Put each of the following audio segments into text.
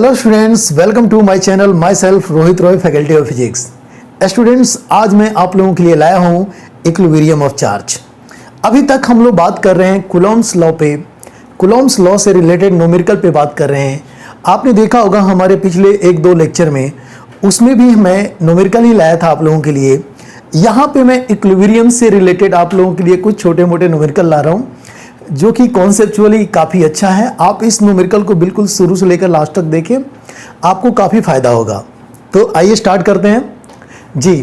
Hello students, welcome to my channel. Myself Rohit Roy, faculty of physics. Students, आज मैं आप लोगों के लिए लाया हूँ इक्विलिब्रियम ऑफ चार्ज। अभी तक हम लोग बात कर रहे हैं कूलॉम्स लॉ पे, कूलॉम्स लॉ से रिलेटेड न्यूमेरिकल पे बात कर रहे हैं। आपने देखा होगा हमारे पिछले 1-2 लेक्चर में, उसमें भी मैं न्यूमेरिकल ही लाया था आप लोगों के लिए। यहाँ पे मैं इक्विलिब्रियम से रिलेटेड आप लोगों के लिए कुछ छोटे मोटे न्यूमेरिकल ला रहा हूँ, जो कि कॉन्सेप्चुअली काफ़ी अच्छा है। आप इस न्यूमेरिकल को बिल्कुल शुरू से लेकर लास्ट तक देखें, आपको काफ़ी फ़ायदा होगा। तो आइए स्टार्ट करते हैं जी।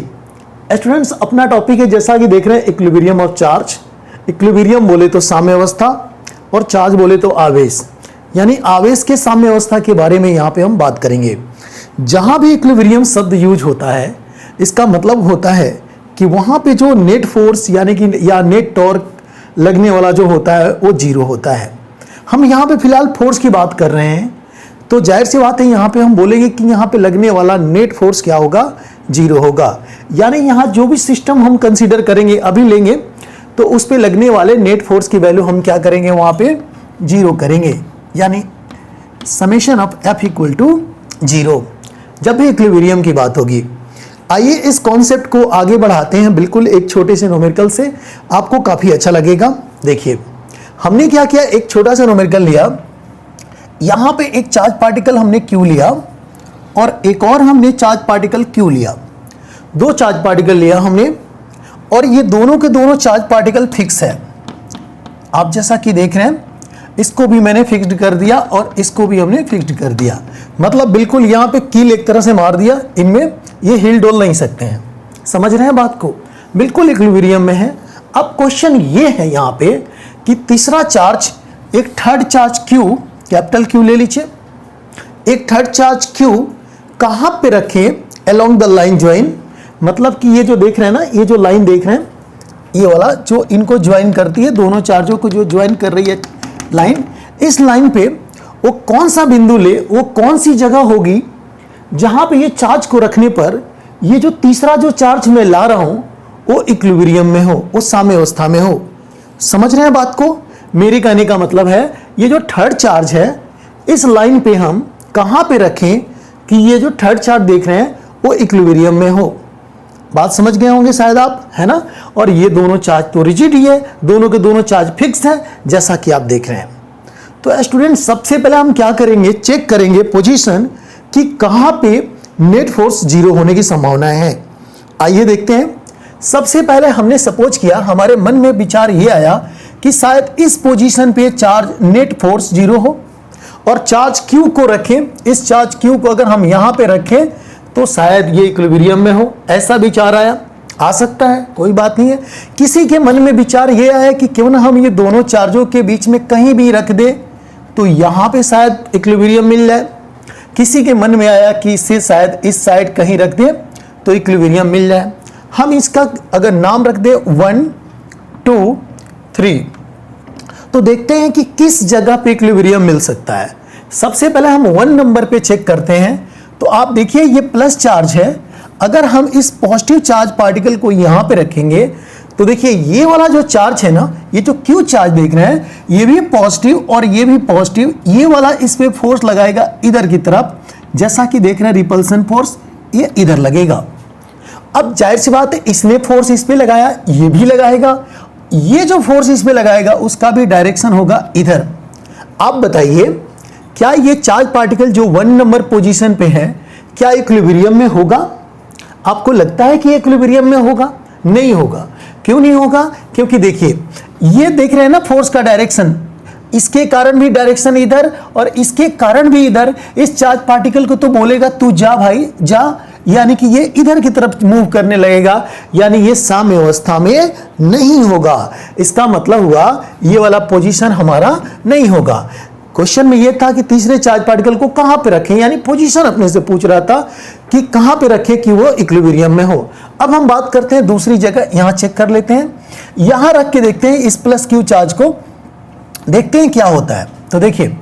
स्टूडेंट्स, अपना टॉपिक है, जैसा कि देख रहे हैं, इक्विलिब्रियम ऑफ चार्ज। इक्विलिब्रियम बोले तो साम्यावस्था और चार्ज बोले तो आवेश, यानी आवेश के साम्यावस्था के बारे में यहाँ पे हम बात करेंगे। जहाँ भी इक्विलिब्रियम शब्द यूज होता है, इसका मतलब होता है कि वहाँ पे जो नेट फोर्स यानी कि या नेट टॉर्क लगने वाला जो होता है वो जीरो होता है। हम यहाँ पे फिलहाल फोर्स की बात कर रहे हैं, तो जाहिर सी बात है यहाँ पे हम बोलेंगे कि यहाँ पे लगने वाला नेट फोर्स क्या होगा, जीरो होगा। यानी यहाँ जो भी सिस्टम हम कंसीडर करेंगे, अभी लेंगे, तो उस पे लगने वाले नेट फोर्स की वैल्यू हम क्या करेंगे, वहाँ पे जीरो करेंगे, यानी summation of F equal to zero, जब भी इक्विलिब्रियम की बात होगी। आइए इस कॉन्सेप्ट को आगे बढ़ाते हैं, बिल्कुल एक छोटे से न्यूमेरिकल से, आपको काफ़ी अच्छा लगेगा। देखिए हमने क्या किया, एक छोटा सा न्यूमेरिकल लिया। यहाँ पे एक चार्ज पार्टिकल हमने Q लिया और एक और हमने चार्ज पार्टिकल Q लिया। 2 चार्ज पार्टिकल लिया हमने, और ये दोनों के दोनों चार्ज पार्टिकल फिक्स है। आप जैसा कि देख रहे हैं, इसको भी मैंने फिक्स्ड कर दिया और इसको भी हमने फिक्स्ड कर दिया। मतलब बिल्कुल यहाँ पे कील एक तरह से मार दिया, इनमें ये हिल डोल नहीं सकते हैं। समझ रहे हैं बात को, बिल्कुल इक्विलिब्रियम में है। अब क्वेश्चन ये है यहाँ पे कि तीसरा चार्ज, एक third charge Q, capital Q ले लीजिए, एक थर्ड चार्ज Q कहाँ पे रखें अलोंग द लाइन ज्वाइन। मतलब कि ये जो देख रहे हैं ना, ये जो लाइन देख रहे हैं, ये वाला जो इनको ज्वाइन करती है, दोनों चार्जों को जो ज्वाइन कर रही है लाइन, इस लाइन पे वो कौन सा बिंदु ले, वो कौन सी जगह होगी जहां पे ये चार्ज को रखने पर ये जो तीसरा जो चार्ज मैं ला रहा हूं वो इक्विलिब्रियम में हो, वो साम्यावस्था में हो। समझ रहे हैं बात को? मेरे कहने का मतलब है, ये जो थर्ड चार्ज है, इस लाइन पे हम कहां पे रखें कि ये जो थर्ड चार्ज देख रहे हैं वो इक्विलिब्रियम में हो। बात समझ गए होंगे शायद आप, है ना? और ये दोनों चार्ज तो रिजिड ही है, दोनों के दोनों चार्ज फिक्स है, जैसा कि आप देख रहे हैं। तो स्टूडेंट, सबसे पहले हम क्या करेंगे, चेक करेंगे पोजीशन कि कहां पे नेट फोर्स जीरो होने की संभावनाएं हैं। आइए देखते हैं। सबसे पहले हमने सपोज किया, हमारे मन में विचार ये आया कि शायद इस पोजीशन पे चार्ज नेट फोर्स जीरो हो और चार्ज Q को रखें। इस चार्ज Q को अगर हम यहां पे रखें तो शायद ये इक्विलिब्रियम में हो, ऐसा विचार आया। आ सकता है, कोई बात नहीं है। किसी के मन में विचार ये आया कि क्यों ना हम ये दोनों चार्जों के बीच में कहीं भी रख दे तो यहां पे शायद इक्विलिब्रियम मिल जाए। किसी के मन में आया कि इसे शायद इस साइड कहीं रख दे तो इक्विलिब्रियम मिल जाए। हम इसका अगर नाम रख दे 1, 2, 3, तो देखते हैं कि किस जगह पे इक्विलिब्रियम मिल सकता है। सबसे पहले हम 1 नंबर पे चेक करते हैं। तो आप देखिए, ये प्लस चार्ज है। अगर हम इस पॉजिटिव चार्ज पार्टिकल को यहां पे रखेंगे तो देखिए ये वाला जो चार्ज है ना, ये जो Q चार्ज देख रहे हैं, ये भी पॉजिटिव और ये भी पॉजिटिव। ये वाला इस पे फोर्स लगाएगा इधर की तरफ, जैसा कि देख रहे हैं रिपल्सन फोर्स, ये इधर लगेगा। अब जाहिर सी बात है, इसने फोर्स इस पे लगाया, ये भी लगाएगा। ये जो फोर्स इस पे लगाएगा उसका भी डायरेक्शन होगा इधर। आप बताइए, क्या ये चार्ज पार्टिकल जो 1 नंबर पोजीशन पे है, क्या इक्विलिब्रियम में होगा? आपको लगता है कि इक्विलिब्रियम में होगा? नहीं होगा। क्यों नहीं होगा? क्योंकि देखिए, ये देख रहे हैं ना फोर्स का डायरेक्शन, इसके कारण भी डायरेक्शन इधर और इसके कारण भी इधर। इस चार्ज पार्टिकल को तो बोलेगा तू जा भाई जा, यानी कि ये इधर की तरफ मूव करने लगेगा, यानी ये साम्यावस्था में नहीं होगा। इसका मतलब हुआ ये वाला पोजीशन हमारा नहीं होगा। क्वेश्चन में ये था कि तीसरे चार्ज पार्टिकल को कहां पे रखें, यानी पोजीशन अपने से पूछ रहा था कि कहां पे रखें कि वो इक्विलिब्रियम में हो। अब हम बात करते हैं दूसरी जगह, यहां चेक कर लेते हैं। यहां रख के देखते हैं इस प्लस Q चार्ज को, देखते हैं क्या होता है। तो देखिए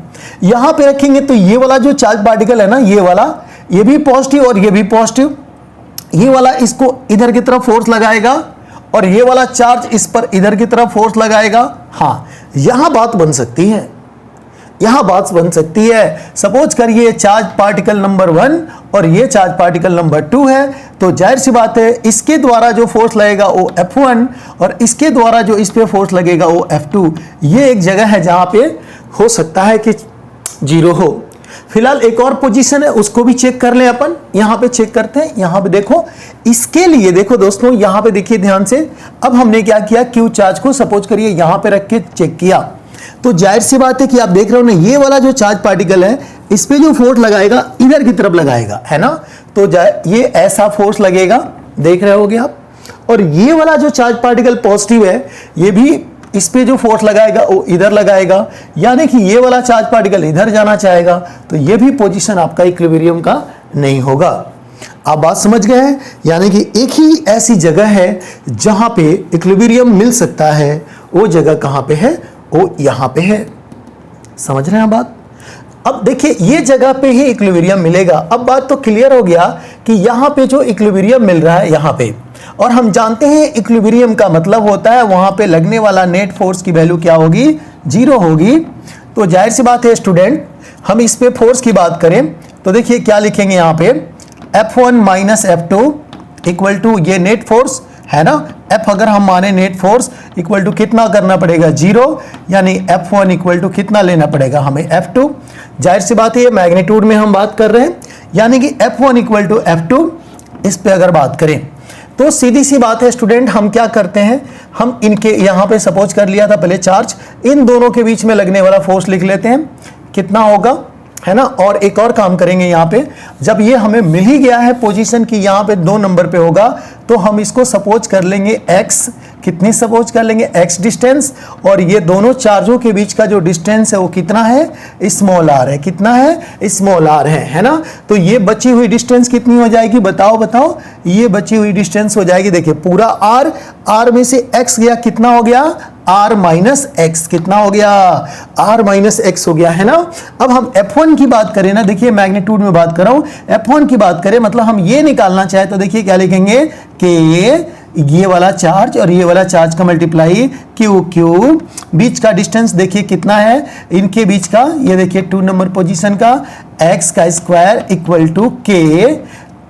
यहां पे रखेंगे तो ये वाला जो चार्ज पार्टिकल है ना, ये वाला, ये भी पॉजिटिव और ये भी पॉजिटिव। ये वाला इसको इधर की तरफ फोर्स लगाएगा और ये वाला चार्ज इस पर इधर की तरफ फोर्स लगाएगा। हाँ, यहां बात बन सकती है। यहां बात बन सकती है। सपोज करिए चार्ज पार्टिकल नंबर 1 और ये चार्ज पार्टिकल नंबर 2 है, तो जाहिर सी बात है इसके द्वारा जो फोर्स लगेगा वो F1 और इसके द्वारा जो इस पे फोर्स लगेगा वो F2। ये एक जगह है जहां पे हो सकता है कि जीरो हो। फिलहाल एक और पोजीशन है, उसको भी चेक कर लें अपन। यहां पे चेक करते हैं, यहां पे देखो, इसके लिए देखो दोस्तों, यहां पे देखिए ध्यान से। अब हमने क्या किया, क्यू चार्ज को सपोज करिए यहां पे रख के चेक किया, तो जाहिर सी बात है कि आप देख रहे हो ना, ये वाला जो चार्ज पार्टिकल है इस पे जो फोर्स लगाएगा इधर की तरफ लगाएगा, है ना। तो ये ऐसा फोर्स लगेगा, देख रहे होगे आप। और ये वाला जो चार्ज पार्टिकल पॉजिटिव है, ये भी इस पे जो फोर्स लगाएगा वो इधर लगाएगा, यानी कि ये वाला चार्ज पार्टिकल इधर जाना चाहेगा, तो ये भी पोजीशन आपका इक्विलिब्रियम का नहीं होगा। आप बात समझ गए हैं, यानी कि एक ही ऐसी जगह है जहां पे इक्विलिब्रियम मिल सकता है, वो जगह कहां पे है, वो यहां पे है। समझ रहे हैं बात। अब देखिए ये जगह पे ही इक्विलिब्रियम मिलेगा। अब बात तो क्लियर हो गया कि यहां पे जो इक्विलिब्रियम मिल रहा है यहां पे, और हम जानते हैं इक्विलिब्रियम का मतलब होता है वहां पे लगने वाला नेट फोर्स की वैल्यू क्या होगी, जीरो होगी। तो जाहिर सी बात है स्टूडेंट, हम इस पे फोर्स की बात करें तो देखिए क्या लिखेंगे यहां पे, F1 minus F2 equal to ये नेट फोर्स है ना। F अगर हम माने नेट फोर्स इक्वल टू कितना करना पड़ेगा, जीरो, यानी F1 इक्वल टू कितना लेना पड़ेगा हमें, F2। जाहिर सी बात है ये मैग्नीट्यूड में हम बात कर रहे हैं, यानी कि F1 इक्वल टू F2। इस पे अगर बात करें तो सीधी सी बात है स्टूडेंट, हम क्या करते हैं, हम इनके यहां पे सपोज कर लिया था पहले चार्ज, इन दोनों के बीच में लगने वाला फोर्स लिख लेते हैं कितना होगा, है ना। और एक और काम करेंगे यहाँ पे, जब ये हमें मिल ही गया है पोजीशन की यहाँ पे 2 नंबर पे होगा, तो हम इसको सपोज कर लेंगे x, कितनी सपोज कर लेंगे, x डिस्टेंस, और ये दोनों चार्जों के बीच का जो डिस्टेंस है वो कितना है, स्मॉल r है, कितना है, स्मॉल r है ना। तो ये बची हुई डिस्टेंस कितनी हो जाएगी, बताओ बताओ, ये बची हुई डिस्टेंस हो जाएगी, देखिए पूरा r में से x गया, कितना हो गया, r माइनस एक्स, कितना हो गया, r माइनस एक्स हो गया, है ना। अब हम F1 की बात करें ना, देखिए मैग्नीट्यूड में बात कर रहा हूं, F1 की बात करें मतलब हम ये निकालना चाहे तो देखिए क्या लिखेंगे कि ये वाला चार्ज और ये वाला चार्ज का मल्टीप्लाई क्यू, बीच का डिस्टेंस देखिए कितना है इनके बीच का, ये देखिए 2 नंबर पोजीशन का, x का स्क्वायर इक्वल टू के,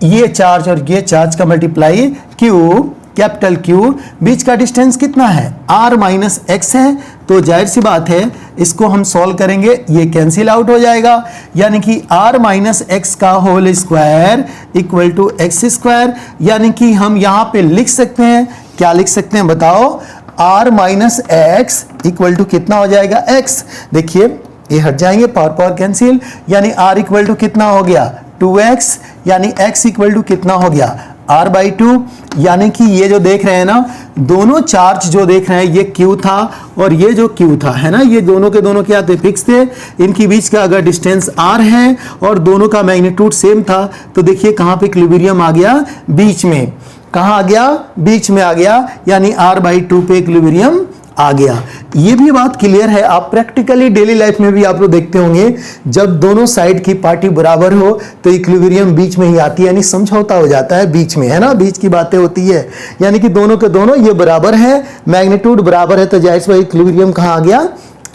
ये चार्ज और ये चार्ज का मल्टीप्लाई क्यू, कैपिटल क्यू, बीच का डिस्टेंस कितना है, r माइनस एक्स है। तो जाहिर सी बात है इसको हम सॉल्व करेंगे, ये कैंसिल आउट हो जाएगा, यानी कि r माइनस एक्स का whole square equal to x square, यानी कि हम यहाँ पे लिख सकते हैं, क्या लिख सकते हैं बताओ, r minus x equal to कितना हो जाएगा, x। देखिए ये हट जाएंगे, पावर कैंसिल, यानी r इक्वल टू कितना हो गया, 2x, यानी x इक्वल टू कितना हो गया, r/2, यानी कि ये जो देख रहे हैं ना, दोनों चार्ज जो देख रहे हैं, ये Q था और ये जो Q था, है ना, ये दोनों के दोनों क्या थे, फिक्स थे। इनके बीच का अगर डिस्टेंस r है और दोनों का मैग्नीट्यूड सेम था, तो देखिए कहां पे इक्विलिब्रियम आ गया, बीच में, कहां आ गया, बीच में आ गया, यानी r/2 पे इक्विलिब्रियम आ गया। ये भी बात क्लियर है, आप प्रैक्टिकली डेली लाइफ में भी आप लोग देखते होंगे, जब दोनों साइड की पार्टी बराबर हो तो इक्विलिब्रियम बीच में ही आती है, यानी समझौता हो जाता है बीच में, है ना, बीच की बातें होती है, यानी कि दोनों के दोनों ये बराबर है, मैग्नीट्यूड बराबर है, तो जाहिर सी इक्विलिब्रियम कहाँ आ गया,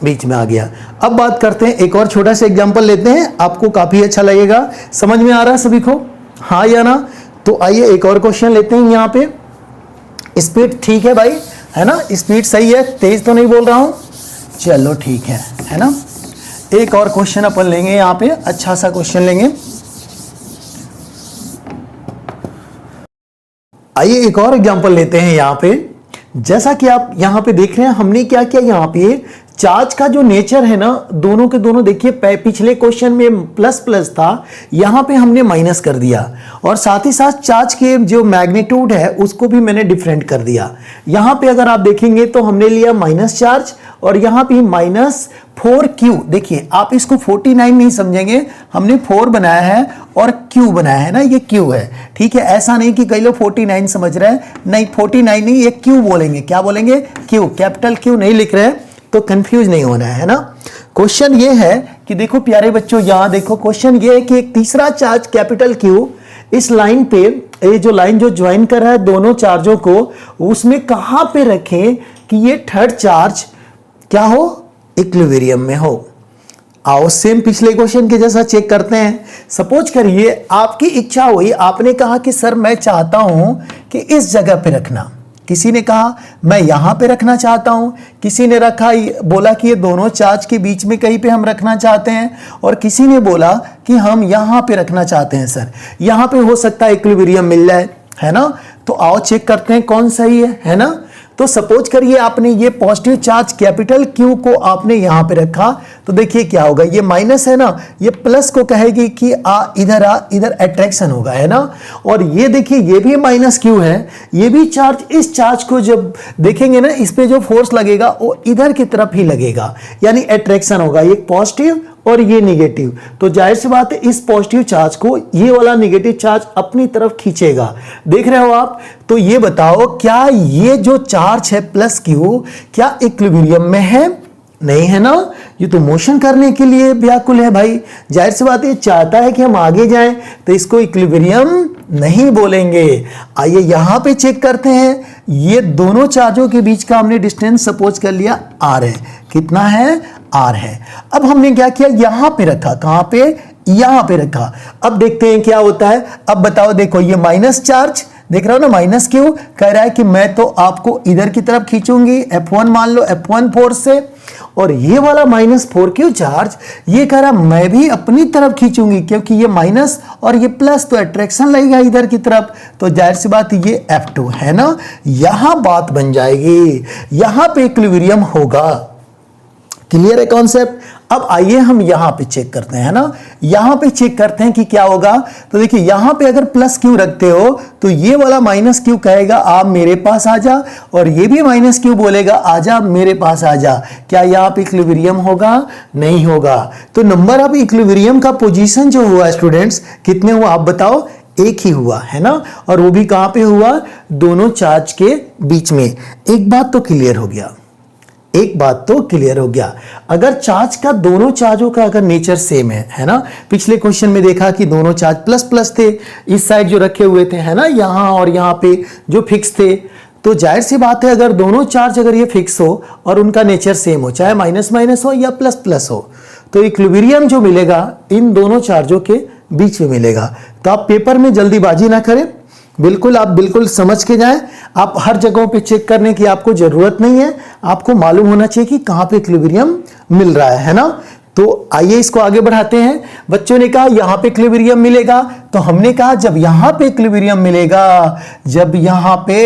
बीच में आ गया। अब बात करते हैं, एक और छोटा सा एग्जाम्पल लेते हैं, आपको काफी अच्छा लगेगा। समझ में आ रहा है सभी को, हाँ या ना। तो आइए एक और क्वेश्चन लेते हैं। यहाँ पे स्पीड ठीक है भाई, है ना, स्पीड सही है, तेज तो नहीं बोल रहा हूं, चलो ठीक है ना। एक और क्वेश्चन अपन लेंगे यहाँ पे, अच्छा सा क्वेश्चन लेंगे। आइए एक और एग्जांपल लेते हैं यहाँ पे। जैसा कि आप यहाँ पे देख रहे हैं, हमने क्या किया, यहाँ पे चार्ज का जो नेचर है ना, दोनों के दोनों देखिए, पिछले क्वेश्चन में प्लस प्लस था, यहां पे हमने माइनस कर दिया, और साथ ही साथ चार्ज के जो मैग्नीट्यूड है उसको भी मैंने डिफरेंट कर दिया। यहां पे अगर आप देखेंगे तो हमने लिया माइनस चार्ज, और यहां पे -4q, देखिए आप इसको 49 नहीं समझेंगे, हमने 4 बनाया है और q बनाया है ना, ये q है, ठीक है। ऐसा नहीं कि कई लोग 49 समझ रहे हैं, नहीं 49 नहीं, ये q बोलेंगे, क्या बोलेंगे, q, कैपिटल q नहीं लिख रहे हैं, तो कंफ्यूज नहीं होना है ना। क्वेश्चन ये है कि देखो प्यारे बच्चों, यहां देखो क्वेश्चन ये है कि एक तीसरा चार्ज कैपिटल Q इस लाइन पे, ये जो लाइन जो ज्वाइन कर रहा है दोनों चार्जों को, उसमें कहां पे रखें कि ये थर्ड चार्ज क्या हो, इक्विलिब्रियम में हो। आओ सेम पिछले क्वेश्चन के जैसा चेक करते हैं। सपोज करिए आपकी इच्छा हुई, आपने कहा कि सर मैं चाहता हूं कि इस जगह पे रखना। किसी ने कहा मैं यहां पे रखना चाहता हूं, किसी ने रखा बोला कि ये दोनों चार्ज के बीच में कहीं पे हम रखना चाहते हैं, और किसी ने बोला कि हम यहां पे रखना चाहते हैं। सर यहां पे हो सकता है इक्विलिब्रियम मिल जाए, है ना। तो आओ चेक करते हैं कौन सही है ना। तो सपोज करिए आपने ये पॉजिटिव चार्ज कैपिटल Q को आपने यहां पे रखा, तो देखिए क्या होगा, ये माइनस है ना, ये प्लस को कहेगी कि आ, इधर अट्रैक्शन होगा, है ना। और ये देखिए ये भी माइनस Q है, ये भी चार्ज, इस चार्ज को जब देखेंगे ना, इस पे जो फोर्स लगेगा वो इधर की तरफ ही लगेगा, यानी अट्रैक्शन होगा, ये पॉजिटिव और ये निगेटिव। तो जाहिर सी बात है इस पॉजिटिव चार्ज को ये वाला निगेटिव चार्ज अपनी तरफ खींचेगा। देख रहे हो आप। तो ये बताओ क्या ये जो चार्ज है प्लस Q क्या इक्विलिब्रियम में है? नहीं है ना, ये तो मोशन करने के लिए व्याकुल है भाई। जाहिर सी बात है चाहता है कि हम आगे जाएं, तो इसको इक्विलिब्रियम नहीं बोलेंगे। आइए यहां पे चेक करते हैं। ये दोनों चार्जों के बीच का हमने डिस्टेंस सपोज कर लिया r है। कितना है? r है। अब हमने क्या किया, यहां पे रखा। कहां पे? यहां पे रखा। अब देखते हैं क्या होता है। अब बताओ, देखो ये माइनस चार्ज देख रहा हो ना, माइनस क्यों कह रहा है कि मैं तो आपको इधर की तरफ खींचूंगी, F1 मान लो, F1 फोर्स से। और ये वाला -4Q चार्ज ये कह रहा मैं भी अपनी तरफ खींचूंगी, क्योंकि ये माइनस और ये प्लस, तो अट्रैक्शन लगेगा इधर की तरफ। तो जाहिर सी बात ये F2 है ना। यहां बात बन जाएगी, यहां पे इक्विलिब्रियम होगा। क्लियर है कॉन्सेप्ट। अब आइए हम यहां पे चेक करते हैं ना, यहां पे चेक करते हैं कि क्या होगा। तो देखिए यहां पे अगर प्लस Q रखते हो तो ये वाला माइनस Q कहेगा आप मेरे पास आ जा, और ये भी माइनस Q बोलेगा आजा मेरे पास आ जा। क्या यहां पे इक्विलिब्रियम होगा? नहीं होगा। तो नंबर ऑफ इक्विलिब्रियम का पोजीशन जो हुआ स्टूडेंट्स कितने हुआ आप बताओ? एक ही हुआ, है ना। और वो भी कहां पे हुआ? दोनों चार्ज के बीच में। एक बात तो क्लियर हो गया, एक बात तो क्लियर हो गया। अगर चार्ज का, दोनों चार्जों का अगर नेचर सेम है ना। पिछले क्वेश्चन में देखा कि दोनों चार्ज प्लस प्लस थे, इस साइड जो रखे हुए थे, है ना, यहां और यहां पे जो फिक्स थे। तो जाहिर सी बात है अगर दोनों चार्ज अगर ये फिक्स हो और उनका नेचर सेम हो, चाहे माइनस माइनस हो या प्लस प्लस हो, तो इक्विलिब्रियम जो मिलेगा इन दोनों चार्जों के बीच में मिलेगा। तो आप पेपर में जल्दीबाजी ना करें, बिल्कुल आप बिल्कुल समझ के जाएं। आप हर जगहों पे चेक करने की आपको जरूरत नहीं है, आपको मालूम होना चाहिए कि कहां पे इक्विलिब्रियम मिल रहा है ना। तो आइए इसको आगे बढ़ाते हैं। बच्चों ने कहा यहां पे इक्विलिब्रियम मिलेगा, तो हमने कहा जब यहां पे इक्विलिब्रियम मिलेगा, जब यहां पे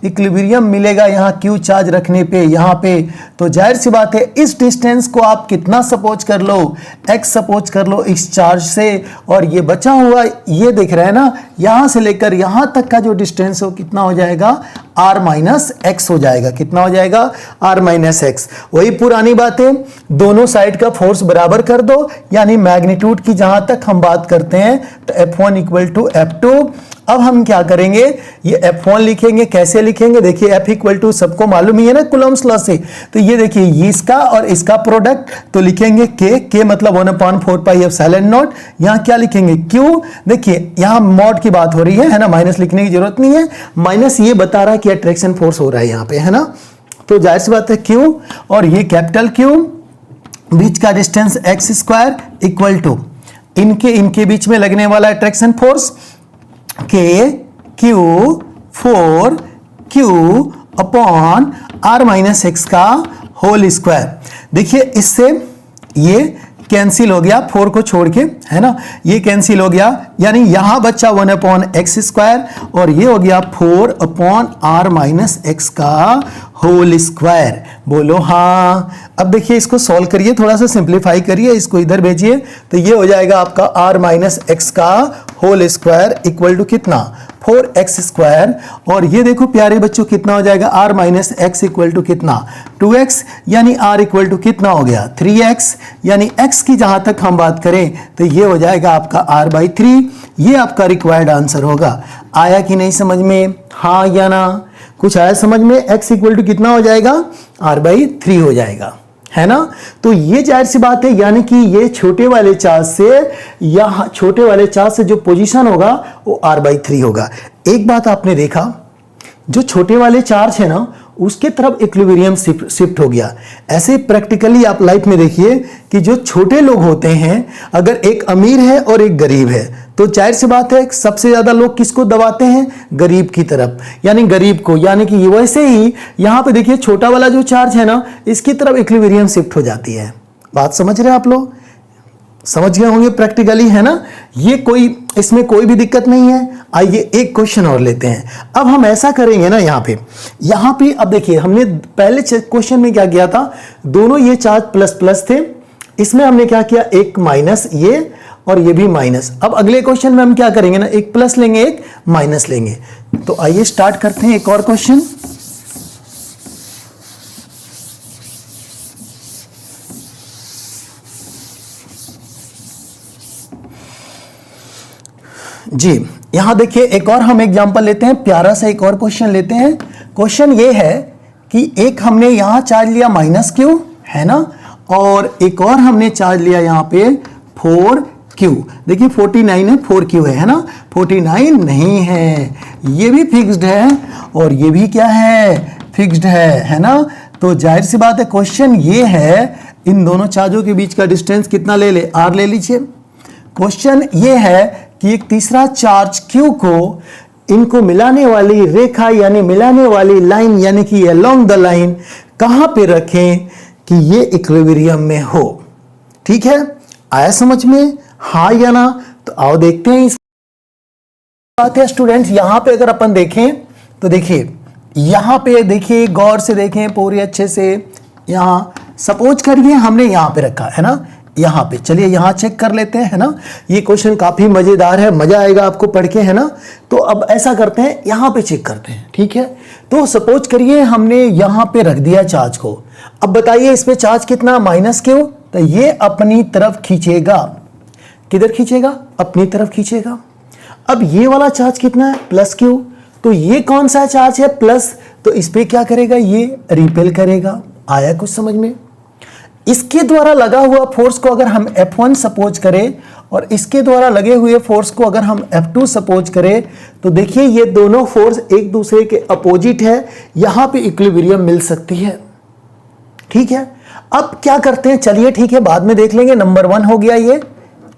इक्विलिब्रियम मिलेगा, यहां Q चार्ज रखने पे यहां पे, तो जाहिर सी बात है इस डिस्टेंस को आप कितना सपोज कर लो, x सपोज कर लो इस चार्ज से, और ये बचा हुआ ये दिख रहा है ना, यहां से लेकर यहां तक का जो डिस्टेंस हो कितना हो जाएगा? r माइनस एक्स हो जाएगा। कितना हो जाएगा? r minus x. वही पुरानी बात है, दोनों साइड का फोर्स बराबर कर दो, यानी मैग्नीट्यूड की जहां तक हम बात करते हैं तो F1 इक्वल टू F2। अब हम क्या करेंगे, ये F1 लिखेंगे। कैसे लिखेंगे? देखिए F इक्वल टू सबको मालूम ही है ना कूलम्ब्स लॉ से। तो ये देखिए ये इसका और इसका प्रोडक्ट, तो लिखेंगे K मतलब 1/4 पाई एप्सिलॉन नॉट। यहाँ क्या लिखेंगे? Q। देखिए यहाँ मॉड की बात हो रही है ना, माइनस लिखने की जरूरत नहीं है। माइनस ये बता रहा है कि अट्रैक्शन फोर्स हो रहा है यहाँ पे, है ना। तो जाहिर सी बात है Q, और ये कैपिटल Q, बीच का distance x square equal to इनके बीच में लगने वाला attraction force Q upon r minus x का होल स्क्वायर। देखिए इससे ये कैंसिल हो गया, 4 को छोड़ के, है ना, ये कैंसिल हो गया, यानी यहां बच्चा 1/x स्क्वायर, और ये हो गया 4/r माइनस एक्स का होल स्क्वायर। बोलो हाँ। अब देखिए इसको सॉल्व करिए, थोड़ा सा सिंप्लीफाई करिए, इसको इधर भेजिए, तो ये हो जाएगा आपका r माइनस एक्स का होल स्क्वायर इक्वल टू कितना? 4x square. और ये देखो प्यारे बच्चों कितना हो जाएगा? r minus x equal to कितना? 2x, यानी r इक्वल टू कितना हो गया? 3x, यानी x की जहां तक हम बात करें तो ये हो जाएगा आपका r/3। ये आपका रिक्वायर्ड आंसर होगा। आया कि नहीं समझ में? हाँ या ना? कुछ आया समझ में? x इक्वल टू कितना हो जाएगा? r/3 हो जाएगा, है ना। तो ये जाहिर सी बात है, यानी कि ये छोटे वाले चार्ज से, या छोटे वाले चार्ज से जो पोजीशन होगा वो r/3 होगा। एक बात आपने देखा, जो छोटे वाले चार्ज है ना उसके तरफ इक्विलिब्रियम शिफ्ट हो गया। ऐसे प्रैक्टिकली आप लाइफ में देखिए कि जो छोटे लोग होते हैं, अगर एक अमीर है और एक गरीब है, तो जाहिर सी बात है सबसे ज्यादा लोग किसको दबाते हैं? गरीब की तरफ, यानी गरीब को। यानी कि वैसे ही यहां पे देखिए छोटा वाला जो चार्ज है ना, इसकी तरफ इक्विलिब्रियम शिफ्ट हो जाती है। बात समझ रहे हैं आप लोग? समझ गए होंगे प्रैक्टिकली, है ना? ये इसमें कोई भी दिक्कत नहीं है। आइए एक क्वेश्चन और लेते हैं। अब हम ऐसा करेंगे ना, यहां पे अब देखिए हमने पहले क्वेश्चन में क्या किया था, दोनों ये चार्ज प्लस प्लस थे, इसमें हमने क्या किया, एक माइनस ये और ये भी माइनस। अब अगले क्वेश्चन में हम क्या करेंगे ना, एक प्लस लेंगे एक माइनस लेंगे। तो आइए स्टार्ट करते हैं एक और क्वेश्चन। जी यहां देखिए एक और हम एग्जांपल लेते हैं, प्यारा सा एक और क्वेश्चन लेते हैं। क्वेश्चन ये है कि एक हमने यहां चार्ज लिया माइनस क्यू, है ना, और एक और हमने चार्ज लिया यहां पे 4q। देखिए 49 है, 4q है ना, 49 नहीं है, ये भी फिक्स्ड है और ये भी क्या है, फिक्स्ड है ना। तो जाहिर सी बात है क्वेश्चन ये है, इन दोनों चार्जों के बीच का डिस्टेंस कितना ले ले, r ले लीजिए। क्वेश्चन ये है कि एक तीसरा चार्ज q को इनको मिलाने वाली रेखा यानी मिलाने वाली लाइन यानी कि अलोंग द लाइन कहां पे रखें कि ये इक्विलिब्रियम में हो। ठीक है, आया समझ में, हाँ या ना? तो आओ देखते हैं इस बात है स्टूडेंट्स। यहां पे अगर अपन देखें तो देखिए यहां पे देखिए, गौर से देखें पूरी अच्छे से। यहां सपोज करिए हमने यहां पे रखा है ना, यहां पे, चलिए यहां चेक कर लेते हैं, है ना। ये क्वेश्चन काफी मजेदार है, मजा आएगा आपको पढ़ के, है ना। तो अब ऐसा करते हैं, यहां पे चेक करते हैं, ठीक है। तो सपोज करिए हमने यहां पे रख दिया चार्ज को। अब बताइए इस पे चार्ज कितना, माइनस क्यू, तो ये अपनी तरफ खींचेगा। किधर खींचेगा? अपनी तरफ खींचेगा। अब ये वाला चार्ज कितना है, प्लस क्यू, तो ये कौन सा चार्ज है, प्लस, तो इस पे क्या करेगा, ये रिपेल करेगा। आया कुछ समझ में? इसके द्वारा लगा हुआ फोर्स को अगर हम F1 सपोज करें और इसके द्वारा लगे हुए फोर्स को अगर हम F2 सपोज करें, तो देखिए ये दोनों फोर्स एक दूसरे के अपोजिट है, यहां पे इक्विलिब्रियम मिल सकती है। ठीक है, अब क्या करते हैं, चलिए ठीक है बाद में देख लेंगे। नंबर 1 हो गया ये।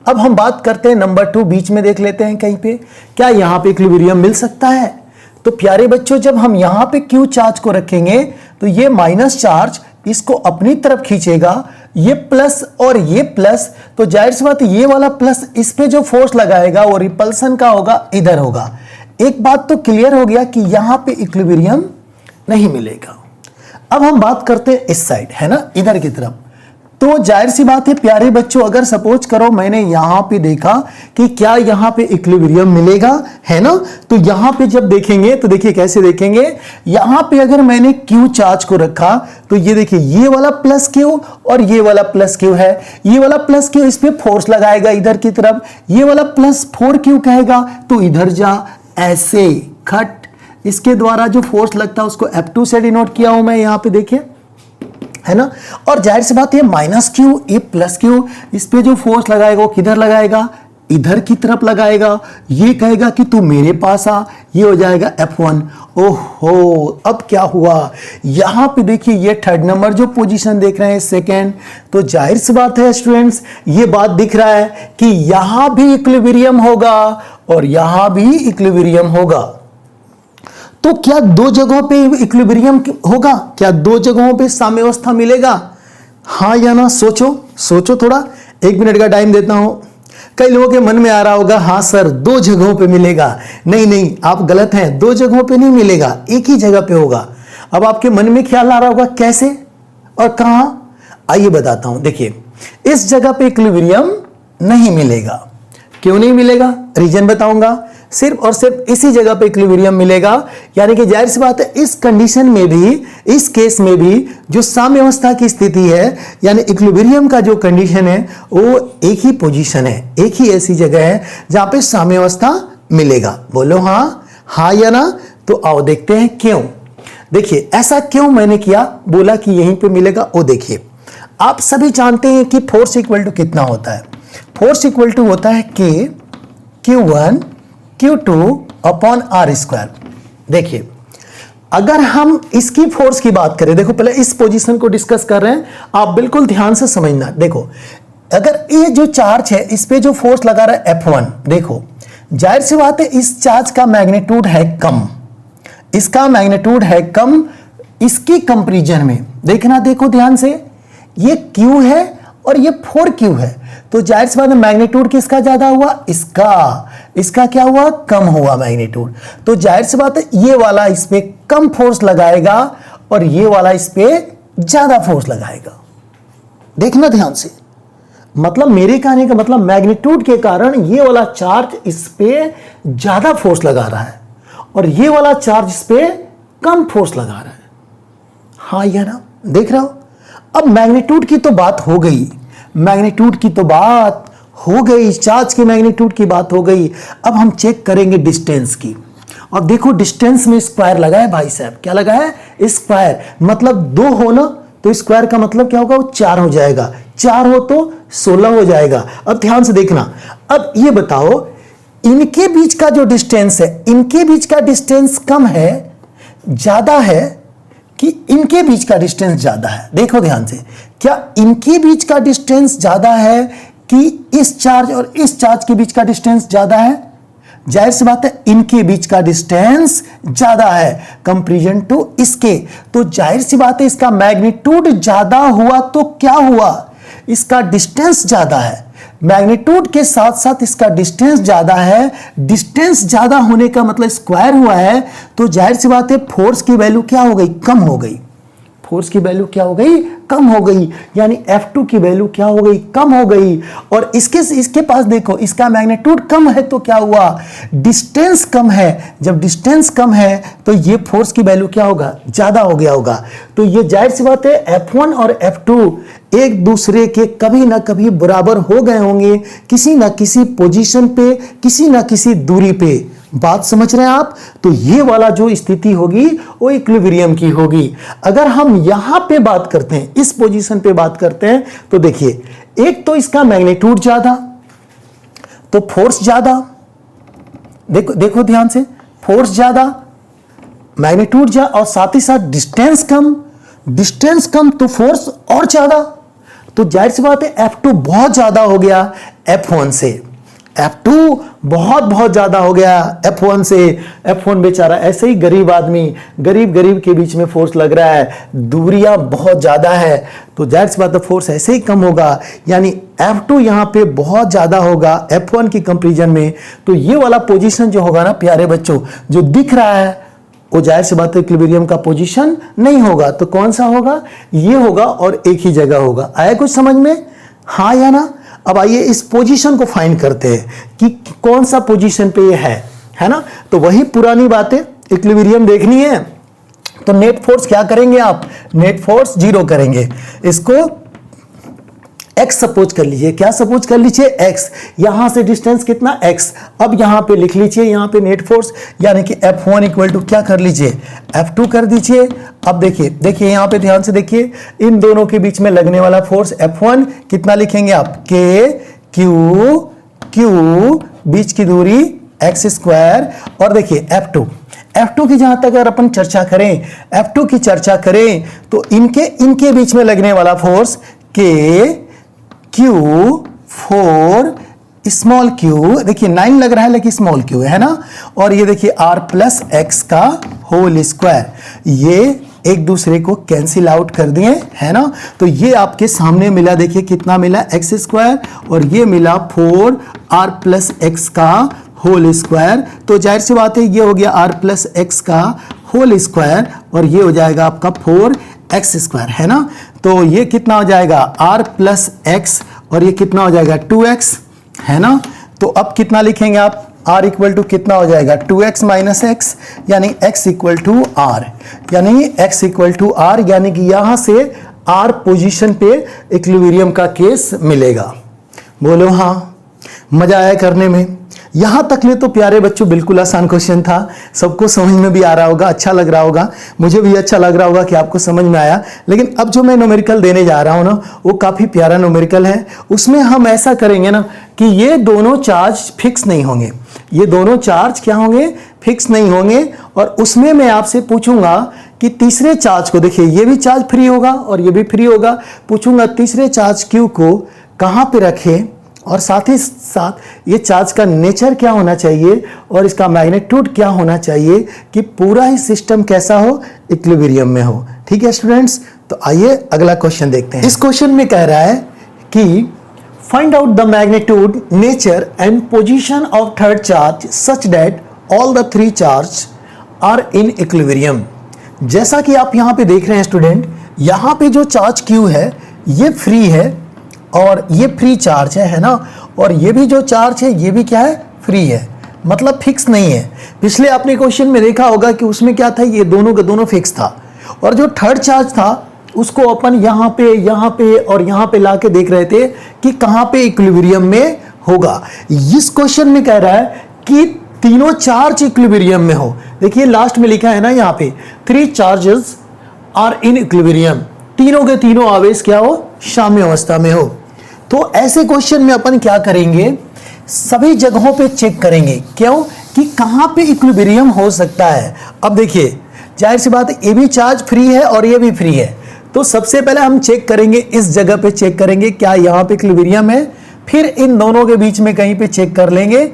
अब हम बात करते हैं नंबर 2, बीच में देख लेते हैं कहीं पे, क्या यहां पे इक्विलिब्रियम मिल सकता है? तो प्यारे बच्चों जब हम यहां पे Q चार्ज को रखेंगे तो ये माइनस चार्ज इसको अपनी तरफ खींचेगा, ये प्लस और ये प्लस, तो जाहिर सी बात ये वाला प्लस इस पे जो फोर्स लगाएगा वो रिपल्सन का होगा, इधर होगा। एक बात तो क्लियर हो गया कि यहां पे इक्विलिब्रियम नहीं मिलेगा। अब हम बात करते हैं इस साइड, है ना, इधर की तरफ। तो जाहिर सी बात है प्यारे बच्चों, अगर सपोज करो मैंने यहां पे देखा कि क्या यहां पे इक्विलिब्रियम मिलेगा, है ना, तो यहां पे जब देखेंगे तो देखिए कैसे देखेंगे, यहां पे अगर मैंने Q चार्ज को रखा तो ये देखिए ये वाला प्लस Q और ये वाला प्लस Q है। ये वाला प्लस Q इस पे फोर्स लगाएगा इधर की तरफ, ये वाला प्लस 4Q कहेगा तो इधर जा, ऐसे खट। इसके द्वारा जो फोर्स लगता है उसको F2 से डिनोट किया हूं मैं यहां पे, देखिए, है ना। और जाहिर सी बात है माइनस क्यू, ये प्लस क्यू, इस पे जो फोर्स लगाएगा वो किधर लगाएगा, इधर की तरफ लगाएगा। ये कहेगा कि तू मेरे पास आ, ये हो जाएगा F1। ओहो, अब क्या हुआ, यहां पे देखिए ये थर्ड नंबर जो पोजीशन देख रहे हैं, सेकेंड, तो जाहिर सी बात है स्टूडेंट्स ये बात दिख रहा है कि यहां भी इक्विलिब्रियम होगा और यहां भी इक्विलिब्रियम होगा। तो क्या दो जगहों पे इक्विलिब्रियम होगा, क्या दो जगहों पे साम्यावस्था मिलेगा, हाँ या ना? सोचो थोड़ा, 1 मिनट का टाइम देता हूं। कई लोगों के मन में आ रहा होगा हाँ सर 2 जगहों पे मिलेगा। नहीं, आप गलत हैं, 2 जगहों पे नहीं मिलेगा, एक ही जगह पे होगा। अब आपके मन में ख्याल आ रहा होगा कैसे और कहां, आइए बताता हूं। देखिए इस जगह पे इक्विलिब्रियम नहीं मिलेगा। क्यों नहीं मिलेगा, रीजन बताऊंगा। सिर्फ और सिर्फ इसी जगह पे इक्विलिब्रियम मिलेगा, यानी कि जाहिर सी बात है इस कंडीशन में भी, इस केस में भी जो साम्यावस्था की स्थिति है यानी इक्विलिब्रियम का जो कंडीशन है वो एक ही पोजीशन है, एक ही ऐसी जगह है जहां पे साम्यावस्था मिलेगा। बोलो हाँ या ना? तो आओ देखते हैं क्यों। देखिए ऐसा क्यों मैंने किया, बोला कि यहीं पे मिलेगा। वो देखिए आप सभी जानते हैं कि फोर्स इक्वल टू कितना होता है, फोर्स इक्वल टू होता है Q1 Q2 upon R square. देखिए अगर हम इसकी फोर्स की बात करें, देखो पहले इस पोजीशन को डिस्कस कर रहे हैं, आप बिल्कुल ध्यान से समझना। देखो अगर ये जो चार्ज है इस पे जो फोर्स लगा रहा है F1, देखो जाहिर सी बात है इस चार्ज का मैग्नीट्यूड है कम, इसका मैग्नीट्यूड है कम इसकी कंपैरिजन में। देखना, देखो ध्यान से, ये Q है और ये 4Q है, तो जाहिर सी बात है मैग्नीट्यूड किसका ज्यादा हुआ, इसका क्या हुआ, कम हुआ मैग्नीट्यूड। तो जाहिर सी बात है ये वाला इस पे कम फोर्स लगाएगा और ये वाला इस पे ज्यादा फोर्स लगाएगा। देखना ध्यान से, मतलब मेरे कहने का मतलब मैग्नीट्यूड के कारण ये वाला चार्ज इस पे ज्यादा फोर्स लगा रहा है और ये वाला चार्ज इस पे कम फोर्स लगा रहा है। हाँ या ना, देख रहे हो। अब मैग्नीट्यूड की तो बात हो गई, मैग्नीट्यूड की तो बात हो गई, चार्ज के मैग्नीट्यूड की बात हो गई। अब हम चेक करेंगे डिस्टेंस की। अब देखो डिस्टेंस में स्क्वायर लगा है भाई साहब, क्या लगा है, स्क्वायर। मतलब 2 हो ना तो स्क्वायर का मतलब क्या होगा, वो 4 हो जाएगा, 4 हो तो 16 हो जाएगा। अब ध्यान से देखना, अब ये बताओ इनके बीच का जो डिस्टेंस है, इनके बीच का डिस्टेंस कम है, ज्यादा है कि इनके बीच का डिस्टेंस ज्यादा है। देखो ध्यान से, क्या इनके बीच का डिस्टेंस ज्यादा है कि इस चार्ज और इस चार्ज के बीच का डिस्टेंस ज्यादा है। जाहिर सी बात है इनके बीच का डिस्टेंस ज्यादा है कंपैरिजन टू इसके, तो जाहिर सी बात है इसका मैग्नीट्यूड ज्यादा हुआ तो क्या हुआ, इसका डिस्टेंस ज्यादा है। मैग्नीट्यूड के साथ साथ इसका डिस्टेंस ज्यादा है, डिस्टेंस ज्यादा होने का मतलब स्क्वायर हुआ है, तो जाहिर सी बात है फोर्स की वैल्यू क्या हो गई, कम हो गई। फोर्स की वैल्यू क्या हो गई, कम हो गई, यानी F2 की वैल्यू क्या हो गई, कम हो गई। और इसके पास देखो इसका मैग्नीट्यूड कम है तो क्या हुआ, डिस्टेंस कम है। जब डिस्टेंस कम है तो ये फोर्स की वैल्यू क्या होगा, ज्यादा हो गया होगा। तो ये जाहिर सी बात है F1 और F2 एक दूसरे के कभी ना कभी बराबर हो गए होंगे, किसी ना किसी पोजीशन पे, किसी ना किसी दूरी पे। बात समझ रहे हैं आप। तो ये वाला जो स्थिति होगी वो इक्विलिब्रियम की होगी। अगर हम यहां पे बात करते हैं, इस पोजीशन पे बात करते हैं, तो देखिए एक तो इसका मैग्नीट्यूड ज्यादा तो फोर्स ज्यादा। देखो ध्यान से, फोर्स ज्यादा, मैग्नीट्यूड ज्यादा और साथ ही साथ डिस्टेंस कम तो फोर्स और ज्यादा। तो जाहिर सी बात है F2 बहुत ज्यादा हो गया F1 से, F2 बहुत ज्यादा हो गया F1 से। F1 बेचारा ऐसे ही गरीब आदमी, गरीब के बीच में फोर्स लग रहा है, दूरियां बहुत ज्यादा है, तो जाहिर सी बात है फोर्स ऐसे ही कम होगा, यानी F2 यहां पे बहुत ज्यादा होगा F1 की कंपैरिजन में। तो ये वाला पोजीशन जो होगा ना प्यारे बच्चों, जो दिख रहा है वो जाहिर सी बात है इक्विलिब्रियम का पोजीशन नहीं होगा। तो कौन सा होगा, ये होगा और एक ही जगह होगा। आया कुछ समझ में, हाँ या ना। अब आइए इस पोजीशन को फाइंड करते हैं कि कौन सा पोजीशन पे ये है ना। तो वही पुरानी बातें, इक्विलिब्रियम देखनी है तो नेट फोर्स क्या करेंगे आप, नेट फोर्स 0 करेंगे। इसको x सपोज कर लीजिए, क्या सपोज कर लीजिए, x। यहां से डिस्टेंस कितना, x। अब यहां पे लिख लीजिए, यहां पे नेट फोर्स यानी कि F1 इक्वल टू क्या कर लीजिए, F2 कर दीजिए। अब देखिए यहां पे ध्यान से देखिए, इन दोनों के बीच में लगने वाला फोर्स F1 कितना लिखेंगे आप, Q बीच की दूरी x स्क्वायर, और देखिए F2 की जहां तक अगर अपन चर्चा करें, F2 की चर्चा करें तो इनके बीच में लगने वाला फोर्स Q4 स्मॉल q, देखिए 9 लग रहा है लेकिन स्मॉल q है ना। और ये देखिए r प्लस एक्स का होल स्क्वायर, ये एक दूसरे को कैंसिल आउट कर दिए है ना। तो ये आपके सामने मिला, देखिए कितना मिला, एक्स स्क्वायर, और ये मिला 4r प्लस एक्स का होल स्क्वायर। तो जाहिर सी बात है ये हो गया r प्लस एक्स का होल स्क्वायर और ये हो जाएगा आपका 4x स्क्वायर है ना। तो ये कितना हो जाएगा r प्लस एक्स और ये कितना हो जाएगा 2x है ना। तो अब कितना लिखेंगे आप, r इक्वल टू कितना हो जाएगा 2x माइनस एक्स, यानी x इक्वल टू r, यानी x इक्वल टू r, यानी कि यहां से r पोजीशन पे इक्विलिब्रियम का केस मिलेगा। बोलो हाँ, मजा आया करने में। यहां तक ले तो प्यारे बच्चों बिल्कुल आसान क्वेश्चन था, सबको समझ में भी आ रहा होगा, अच्छा लग रहा होगा, मुझे भी अच्छा लग रहा होगा कि आपको समझ में आया। लेकिन अब जो मैं न्यूमेरिकल देने जा रहा हूं ना, वो काफी प्यारा न्यूमेरिकल है। उसमें हम ऐसा करेंगे ना कि ये दोनों चार्ज फिक्स नहीं होंगे, ये दोनों चार्ज क्या होंगे, फिक्स नहीं होंगे, और उसमें मैं आपसे पूछूंगा कि तीसरे चार्ज को, देखिए ये भी चार्ज फ्री होगा और ये भी फ्री होगा, पूछूंगा तीसरे चार्ज क्यू को कहां पे रखें और साथ ही साथ ये चार्ज का नेचर क्या होना चाहिए और इसका मैग्नीट्यूड क्या होना चाहिए कि पूरा ही सिस्टम कैसा हो, इक्विलिब्रियम में हो। ठीक है स्टूडेंट्स, तो आइए अगला क्वेश्चन देखते हैं। इस क्वेश्चन में कह रहा है कि find out the magnitude, nature and position of third charge such that all the three charge are in equilibrium. जैसा कि आप यहां पे देख रहे हैं स्टूडेंट, यहां पे जो चार्ज क्यू है ये फ्री है और ये फ्री चार्ज है ना, और ये भी जो चार्ज है ये भी क्या है, फ्री है, मतलब फिक्स नहीं है। पिछले आपने क्वेश्चन में देखा होगा कि उसमें क्या था, ये दोनों का दोनों फिक्स था, और जो थर्ड चार्ज था उसको अपन यहाँ पे और यहाँ पे लाके देख रहे थे कि कहाँ पे इक्विलिब्रियम में होगा। इस क्वेश्चन में कह रहा है कि तीनों चार्ज इक्विलिब्रियम में हो। देखिए लास्ट में लिखा है ना यहाँ पे, three charges are in equilibrium, तीनों के तीनों आवेश क्या हो, साम्य अवस्था में हो। तो ऐसे क्वेश्चन में अपन क्या करेंगे, सभी जगहों पे चेक करेंगे, क्यों कि कहां पे इक्विलिब्रियम हो सकता है। अब देखिए जाहिर सी बात है, ये भी चार्ज फ्री है और ये भी फ्री है, तो सबसे पहले हम चेक करेंगे, इस जगह पे चेक करेंगे क्या यहाँ पे इक्विलिब्रियम है, फिर इन दोनों के बीच में कहीं पे चेक कर लेंगे,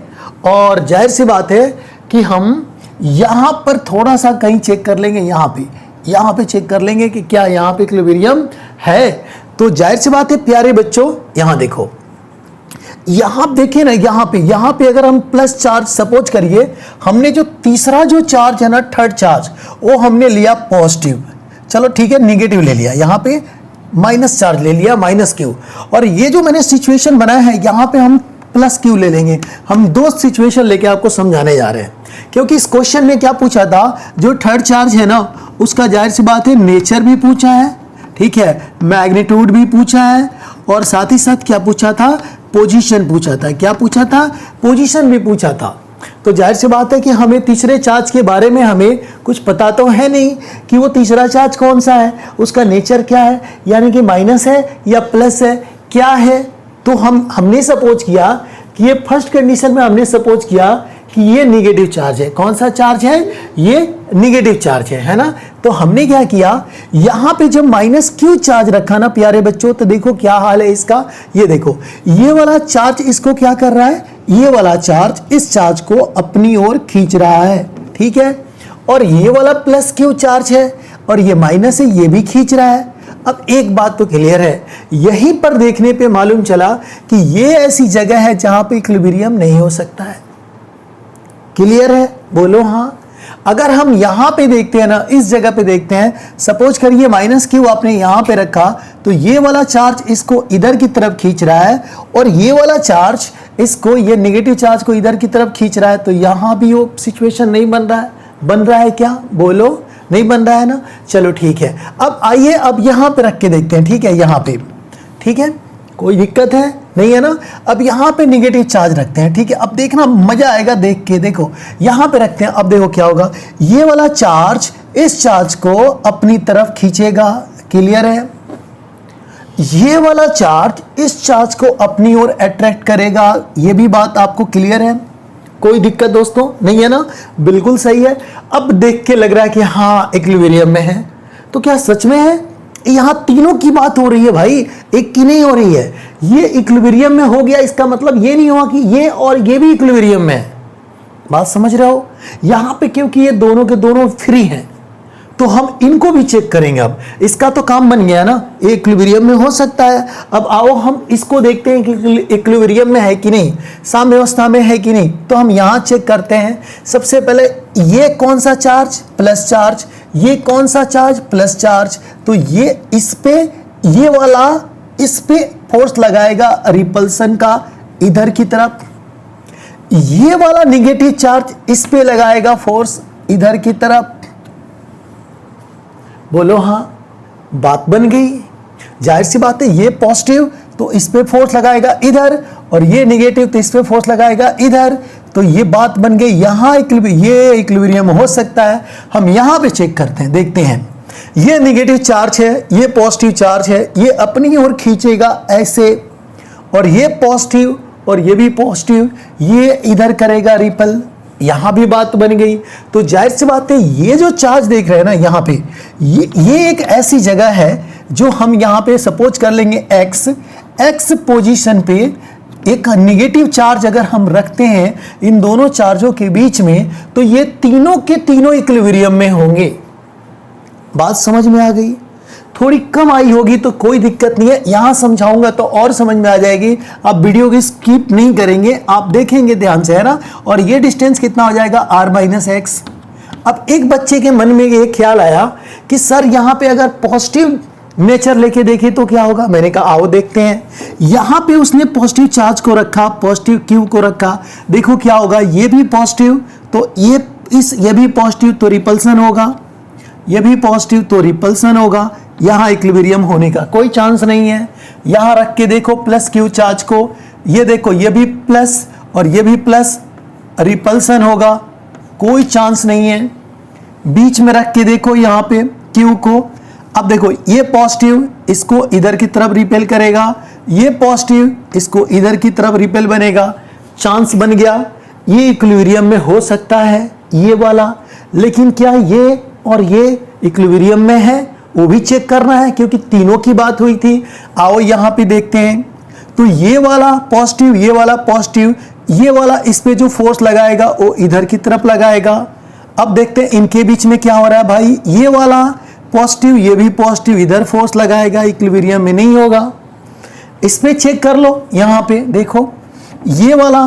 और जाहिर सी बात है कि हम यहाँ पर थोड़ा सा कहीं चेक कर लेंगे, यहाँ पे चेक कर लेंगे कि क्या यहाँ पे इक्विलिब्रियम है। तो जाहिर सी बात है प्यारे बच्चों, यहाँ देखो, यहाँ देखिए ना, यहाँ पे अगर हम प्लस चार्ज सपोज करिए, हमने जो तीसरा जो चार्ज है ना, थर्ड चार्ज, वो हमने लिया पॉजिटिव, चलो ठीक है, निगेटिव ले लिया, यहाँ पे माइनस चार्ज ले लिया, माइनस क्यू, और ये जो मैंने सिचुएशन बनाया है यहाँ पे हम प्लस क्यू ले लेंगे। हम दो सिचुएशन लेके आपको समझाने जा रहे हैं, क्योंकि इस क्वेश्चन में क्या पूछा था, जो थर्ड चार्ज है ना उसका जाहिर सी बात है नेचर भी पूछा है, ठीक है, मैग्नीट्यूड भी पूछा है, और साथ ही साथ क्या पूछा था, पोजीशन पूछा था। क्या पूछा था, पोजीशन भी पूछा था। तो जाहिर सी बात है कि हमें तीसरे चार्ज के बारे में हमें कुछ पता तो है नहीं कि वो तीसरा चार्ज कौन सा है, उसका नेचर क्या है, यानी कि माइनस है या प्लस है, क्या है। तो हमने सपोज किया कि ये फर्स्ट कंडीशन में हमने सपोज किया कि ये निगेटिव चार्ज है। कौन सा चार्ज है, ये निगेटिव चार्ज है ना। तो हमने क्या किया, यहाँ पे जब माइनस क्यू चार्ज रखा ना प्यारे बच्चों, तो देखो क्या हाल है इसका, ये देखो ये वाला चार्ज इसको क्या कर रहा है, ये वाला चार्ज इस चार्ज को अपनी ओर खींच रहा है, ठीक है, और ये वाला प्लस क्यू चार्ज है और ये माइनस है, ये भी खींच रहा है। अब एक बात तो क्लियर है, यहीं पर देखने पे मालूम चला कि ये ऐसी जगह है जहां पे इक्विलिब्रियम नहीं हो सकता है। क्लियर है, बोलो हाँ। अगर हम यहां पे देखते हैं ना, इस जगह पे देखते हैं, सपोज करिए माइनस क्यू आपने यहां पे रखा, तो ये वाला चार्ज इसको इधर की तरफ खींच रहा है और ये वाला चार्ज इसको, ये नेगेटिव चार्ज को इधर की तरफ खींच रहा है। तो यहां भी वो सिचुएशन नहीं बन रहा है, बन रहा है क्या, बोलो, नहीं बन रहा है ना। चलो ठीक है, अब आइए अब यहां पे रख के देखते हैं, ठीक है, यहां पे, ठीक है, कोई दिक्कत है नहीं है ना। अब यहाँ पे निगेटिव चार्ज रखते हैं, ठीक है, अब देखना मजा आएगा देख के, देखो यहाँ पे रखते हैं, अब देखो क्या होगा, ये वाला चार्ज इस चार्ज को अपनी तरफ खींचेगा, क्लियर है, ये वाला चार्ज इस चार्ज को अपनी ओर अट्रैक्ट करेगा, ये भी बात आपको क्लियर है, कोई दिक्कत दोस्तों नहीं है ना, बिल्कुल सही है। अब देख के लग रहा है कि हाँ इक्विलिब्रियम में है, तो क्या सच में है, यहां तीनों की बात हो रही है भाई, एक की नहीं हो रही है। ये इक्विलिब्रियम में हो गया, इसका मतलब ये नहीं हुआ कि ये और ये भी इक्विलिब्रियम में है, बात समझ रहे हो। यहां पे क्योंकि ये दोनों के दोनों फ्री हैं, तो हम इनको भी चेक करेंगे। अब इसका तो काम बन गया ना, इक्विलिब्रियम में हो सकता है। अब आओ हम इसको देखते हैं कि इक्विलिब्रियम में है कि नहीं, साम्य अवस्था में है कि नहीं। तो हम यहाँ चेक करते हैं। सबसे पहले ये कौन सा चार्ज, प्लस चार्ज, ये कौन सा चार्ज, प्लस चार्ज। तो ये इस पे, ये वाला इस पे फोर्स लगाएगा रिपल्सन का इधर की तरफ, ये वाला निगेटिव चार्ज इस पे लगाएगा फोर्स इधर की तरफ। बोलो हाँ, बात बन गई। जाहिर सी बात है, ये पॉजिटिव तो इस पे फोर्स लगाएगा इधर, और ये नेगेटिव तो इस पे फोर्स लगाएगा इधर। तो ये बात बन गई। यहाँ ये इक्विलिब्रियम हो सकता है। हम यहाँ पे चेक करते हैं, देखते हैं, ये नेगेटिव चार्ज है, ये पॉजिटिव चार्ज है, ये अपनी ओर खींचेगा ऐसे, और ये पॉजिटिव और ये भी पॉजिटिव, ये इधर करेगा रिपल, यहां भी बात बन गई। तो जाहिर सी बात है ये जो चार्ज देख रहे हैं ना यहाँ पे, ये एक ऐसी जगह है जो हम यहाँ पे सपोज कर लेंगे एक्स पोजीशन पे एक नेगेटिव चार्ज अगर हम रखते हैं इन दोनों चार्जों के बीच में, तो ये तीनों के तीनों इक्विलिब्रियम में होंगे। बात समझ में आ गई? थोड़ी कम आई होगी तो कोई दिक्कत नहीं है, यहां समझाऊंगा तो और समझ में आ जाएगी। आप वीडियो की स्किप नहीं करेंगे, आप देखेंगे ध्यान से, है ना। और ये डिस्टेंस कितना हो जाएगा, r माइनस एक्स। अब एक बच्चे के मन में ये ख्याल आया कि सर यहां पे अगर पॉजिटिव नेचर लेके देखे तो क्या होगा। मैंने कहा आओ देखते हैं। यहां पे उसने पॉजिटिव चार्ज को रखा, पॉजिटिव क्यू को रखा, देखो क्या होगा, ये भी पॉजिटिव तो ये भी पॉजिटिव तो रिपल्सन होगा, ये भी पॉजिटिव तो रिपल्सन होगा। यहां इक्विलिब्रियम होने का कोई चांस नहीं है। यहां रख के देखो प्लस क्यू चार्ज को, ये देखो ये भी प्लस और ये भी प्लस, रिपल्सन होगा, कोई चांस नहीं है। बीच में रख के देखो यहां पे क्यू को, अब देखो ये पॉजिटिव इसको इधर की तरफ रिपेल करेगा, ये पॉजिटिव इसको इधर की तरफ रिपेल बनेगा, चांस बन गया। ये इक्विलिब्रियम में हो सकता है ये वाला, लेकिन क्या ये और ये इक्विलिब्रियम में है वो भी चेक करना है, क्योंकि तीनों की बात हुई थी। आओ यहां पे देखते हैं, तो ये वाला पॉजिटिव, ये वाला पॉजिटिव, ये वाला इस पे जो फोर्स लगाएगा वो इधर की तरफ लगाएगा। अब देखते हैं इनके बीच में क्या हो रहा है भाई, ये वाला पॉजिटिव, ये भी पॉजिटिव, इधर फोर्स लगाएगा, इक्विलिब्रियम में नहीं होगा। इस पे चेक कर लो, यहां पे देखो ये वाला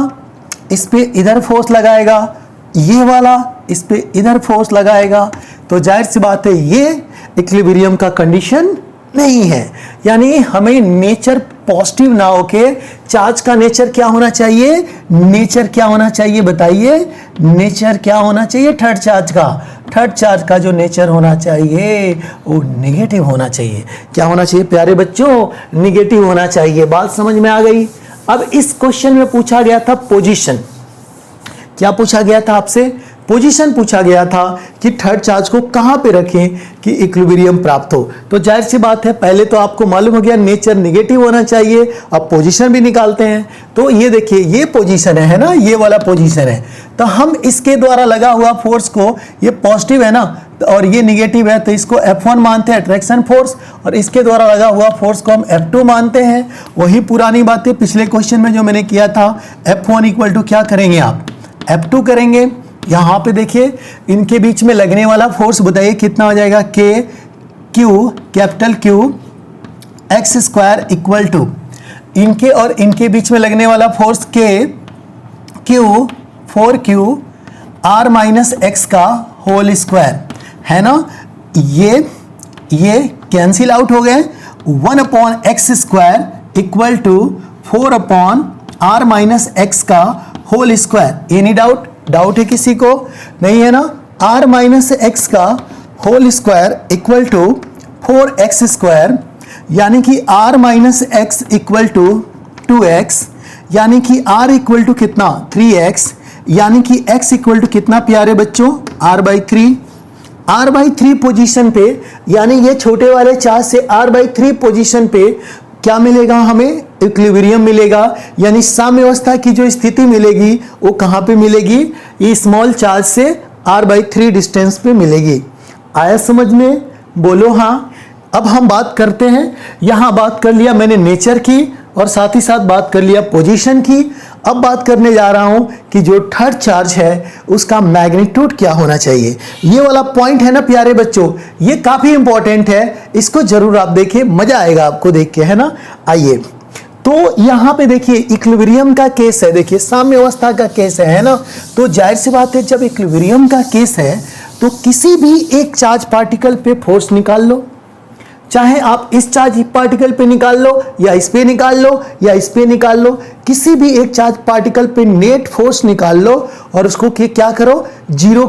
इस पे इधर फोर्स लगाएगा, ये वाला इस पे इधर फोर्स लगाएगा, तो जाहिर सी बात है ये इक्विलिब्रियम का कंडीशन नहीं है। यानी हमें नेचर पॉजिटिव ना होके चार्ज का नेचर क्या होना चाहिए, नेचर क्या होना चाहिए बताइए, नेचर क्या होना चाहिए, थर्ड चार्ज का जो नेचर होना चाहिए वो नेगेटिव होना चाहिए। क्या होना चाहिए प्यारे बच्चों, नेगेटिव होना चाहिए। बात समझ में आ गई। अब इस क्वेश्चन में पूछा गया था पोजीशन, क्या पूछा गया था आपसे, पोजीशन पूछा गया था कि थर्ड चार्ज को कहां पे रखें कि इक्विलिब्रियम प्राप्त हो। तो जाहिर सी बात है पहले तो आपको मालूम हो गया नेचर नेगेटिव होना चाहिए। अब पोजीशन भी निकालते हैं, तो ये देखिए ये पोजीशन है ना, ये वाला पोजीशन है, तो हम इसके द्वारा लगा हुआ फोर्स को, ये पॉजिटिव है ना और ये निगेटिव है, तो इसको F1 मानते हैं अट्रैक्शन फोर्स, और इसके द्वारा लगा हुआ फोर्स को हम F2 मानते हैं। वही पुरानी बातें पिछले क्वेश्चन में जो मैंने किया था, F1 इक्वल टू क्या करेंगे आप, F2 करेंगे। यहां पे देखिए इनके बीच में लगने वाला फोर्स बताइए कितना हो जाएगा, k q, capital Q x square equal to इनके और इनके बीच में लगने वाला फोर्स k q 4Q r minus x का होल स्क्वायर, है ना। ये कैंसिल आउट हो गए, 1/x square equal to 4/r minus x का होल स्क्वायर। एनी डाउट है किसी को, नहीं है ना। r माइनस एक्स का whole square equal to 4x square, यानी कि r minus x equal to 2x, यानी कि r इक्वल टू कितना 3x, यानी कि x इक्वल टू कितना प्यारे बच्चों, r/3 पोजीशन पे, यानी ये छोटे वाले चार्ज से r/3 पोजीशन पे क्या मिलेगा हमें, इक्विलिब्रियम मिलेगा। यानी साम्यावस्था की जो स्थिति मिलेगी वो कहां पे मिलेगी, ये स्मॉल चार्ज से r/3 डिस्टेंस पे मिलेगी। आया समझ में, बोलो हाँ। अब हम बात करते हैं, यहां बात कर लिया मैंने नेचर की और साथ ही साथ बात कर लिया पोजीशन की। अब बात करने जा रहा हूं कि जो थर्ड चार्ज है उसका मैग्नीट्यूड क्या होना चाहिए। ये वाला पॉइंट है ना प्यारे बच्चों, ये काफी इंपॉर्टेंट है, इसको जरूर आप देखिए, मजा आएगा आपको देख के, है ना। आइए तो यहां पे देखिए इक्विलिब्रियम का केस है, देखिए साम्यावस्था का केस है ना। तो जाहिर सी बात है जब इक्विलिब्रियम का केस है तो किसी भी एक चार्ज पार्टिकल पे फोर्स निकाल लो, चाहे आप इस चार्ज पार्टिकल पे निकाल लो या इस पे निकाल लो या इस पे निकाल लो, किसी भी एक चार्ज पार्टिकल पे नेट फोर्स निकाल लो और उसको क्या करो, जीरो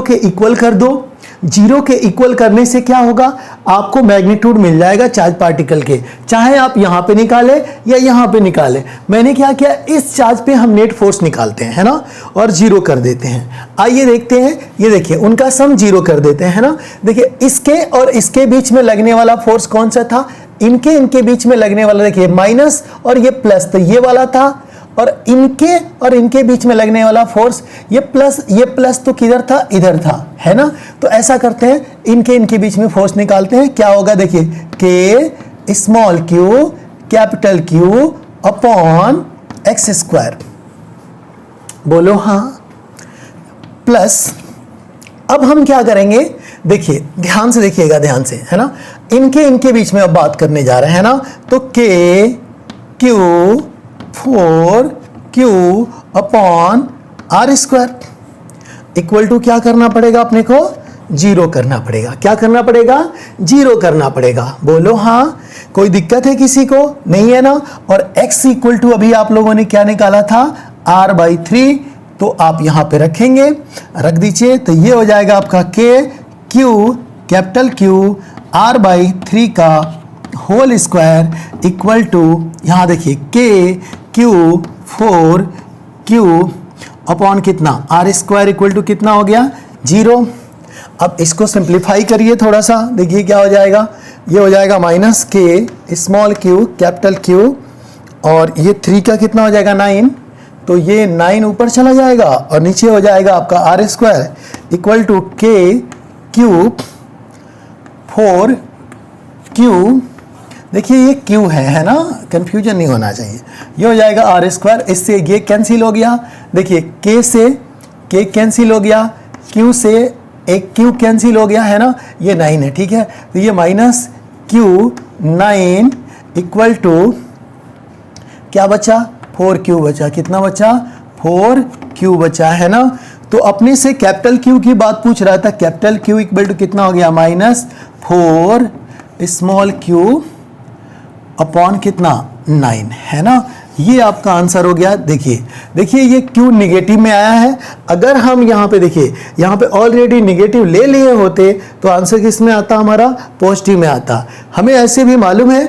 के इक्वल कर दो। जीरो के इक्वल करने से क्या होगा, आपको मैग्नीट्यूड मिल जाएगा चार्ज पार्टिकल के, चाहे आप यहां पे निकाले या यहां पे निकाले। मैंने क्या किया, इस चार्ज पे हम नेट फोर्स निकालते हैं, है ना, और जीरो कर देते हैं। आइए देखते हैं, ये देखिए उनका सम जीरो कर देते हैं, है ना। देखिए इसके और इसके बीच में लगने वाला फोर्स कौन सा था, इनके बीच में लगने वाला देखिए माइनस और ये प्लस, तो ये वाला था, और इनके बीच में लगने वाला फोर्स ये प्लस तो किधर था, इधर था, है ना। तो ऐसा करते हैं, इनके बीच में फोर्स निकालते हैं। क्या होगा देखिए, के small Q capital Q upon x square, बोलो हाँ, प्लस अब हम क्या करेंगे, देखिए ध्यान से देखिएगा, ध्यान से, है ना। इनके बीच में अब बात करने जा रहे हैं ना, तो k q 4q upon r square equal to क्या करना पड़ेगा अपने को, 0 करना पड़ेगा। क्या करना पड़ेगा, 0 करना पड़ेगा, बोलो हाँ। कोई दिक्कत है किसी को, नहीं है ना। और x इक्वल टू अभी आप लोगों ने क्या निकाला था, r/3, तो आप यहां पे रखेंगे, रख दीजिए। तो ये हो जाएगा आपका के क्यू कैपिटल क्यू r/3 का होल स्क्वायर इक्वल टू, यहां देखिए के क्यू 4q अपॉन कितना, आर स्क्वायर इक्वल टू कितना हो गया, 0। अब इसको सिंप्लीफाई करिए थोड़ा सा, देखिए क्या हो जाएगा, ये हो जाएगा माइनस के स्मॉल क्यू कैपिटल क्यू, और ये 3 का कितना हो जाएगा, 9, तो ये 9 ऊपर चला जाएगा और नीचे हो जाएगा आपका आर स्क्वायर इक्वल टू के क्यूब 4q, देखिए ये q है ना, कंफ्यूजन नहीं होना चाहिए। ये हो जाएगा आर स्क्वायर, इससे ये कैंसिल हो गया, देखिए k से k कैंसिल हो गया, q से एक q कैंसिल हो गया, है ना, ये 9 है, ठीक है। तो ये माइनस q 9 इक्वल टू क्या बचा, 4q बचा, कितना बचा, 4q बचा, है ना। तो अपने से कैपिटल Q की बात पूछ रहा था, कैपिटल Q इक्वल टू कितना हो गया, -4 स्मॉल q अपॉन कितना, 9, है ना। ये आपका आंसर हो गया। देखिए ये Q निगेटिव में आया है। अगर हम यहाँ पे देखिए, यहाँ पे ऑलरेडी निगेटिव ले लिए होते तो आंसर किस में आता, हमारा पॉजिटिव में आता। हमें ऐसे भी मालूम है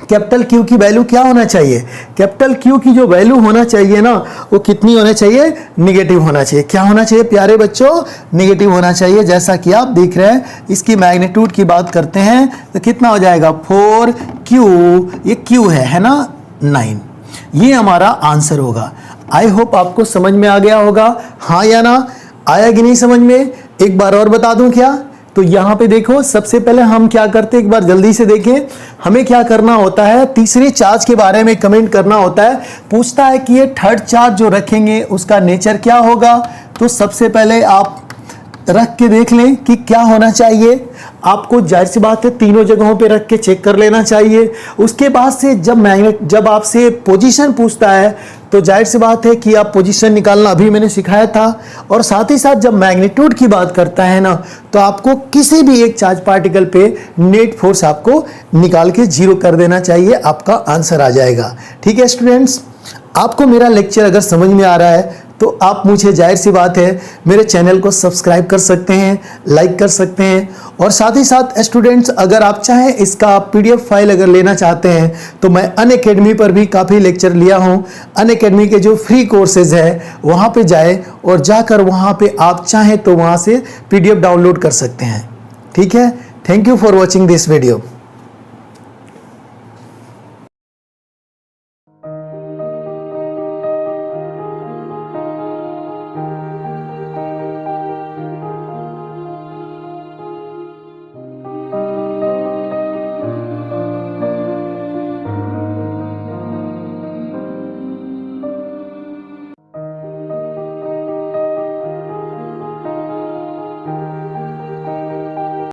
कैपिटल Q की वैल्यू क्या होना चाहिए, कैपिटल Q की जो वैल्यू होना चाहिए ना, वो कितनी होना चाहिए, निगेटिव होना चाहिए। क्या होना चाहिए प्यारे बच्चों, निगेटिव होना चाहिए। जैसा कि आप देख रहे हैं, इसकी मैग्नीट्यूड की बात करते हैं तो कितना हो जाएगा, 4q, ये q है ना, 9। ये हमारा आंसर होगा। आई होप आपको समझ में आ गया होगा, हाँ या ना, आया कि नहीं समझ में। एक बार और बता दूं क्या, तो यहाँ पे देखो, सबसे पहले हम क्या करते हैं, एक बार जल्दी से देखें। हमें क्या करना होता है, तीसरे चार्ज के बारे में कमेंट करना होता है। पूछता है कि ये थर्ड चार्ज जो रखेंगे उसका नेचर क्या होगा। तो सबसे पहले आप रख के देख लें कि क्या होना चाहिए। आपको जाहिर सी बात है तीनों जगहों पे रख के चेक कर लेना चाहिए। उसके बाद से जब आपसे पोजीशन पूछता है तो जाहिर सी बात है कि आप पोजीशन निकालना अभी मैंने सिखाया था। और साथ ही साथ जब मैग्नीट्यूड की बात करता है ना, तो आपको किसी भी एक चार्ज पार्टिकल पे नेट फोर्स आपको निकाल के 0 कर देना चाहिए, आपका आंसर आ जाएगा। ठीक है स्टूडेंट्स, आपको मेरा लेक्चर अगर समझ में आ रहा है तो आप मुझे जाहिर सी बात है मेरे चैनल को सब्सक्राइब कर सकते हैं, लाइक कर सकते हैं। और साथ ही साथ स्टूडेंट्स, अगर आप चाहें इसका PDF फाइल अगर लेना चाहते हैं तो मैं अनअकैडमी पर भी काफ़ी लेक्चर लिया हूं। अनअकैडमी के जो फ्री कोर्सेज है वहां पे जाए और जाकर वहां पे आप चाहें तो वहां से PDF डाउनलोड कर सकते हैं। ठीक है, thank you for watching this video.